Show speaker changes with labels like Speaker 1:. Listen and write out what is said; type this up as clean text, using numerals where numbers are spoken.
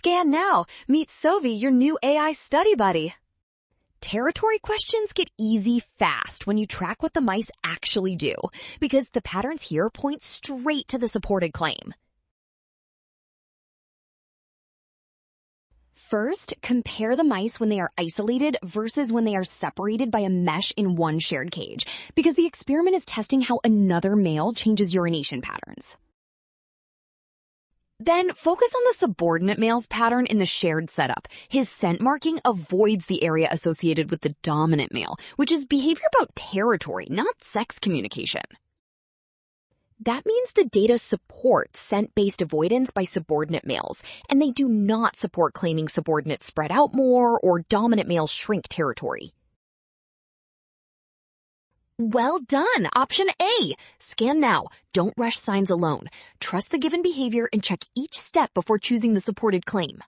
Speaker 1: Scan now. Meet Sovi, your new AI study buddy. Territory questions get easy fast when you track what the mice actually do, because the patterns here point straight to the supported claim. First, compare the mice when they are isolated versus when they are separated by a mesh in one shared cage, because the experiment is testing how another male changes urination patterns. Then focus on the subordinate male's pattern in the shared setup. His scent marking avoids the area associated with the dominant male, which is behavior about territory, not sex communication. That means the data support scent-based avoidance by subordinate males, and they do not support claiming subordinates spread out more or dominant males shrink territory. Well done! Option A. Scan now. Don't rush signs alone. Trust the given behavior and check each step before choosing the supported claim.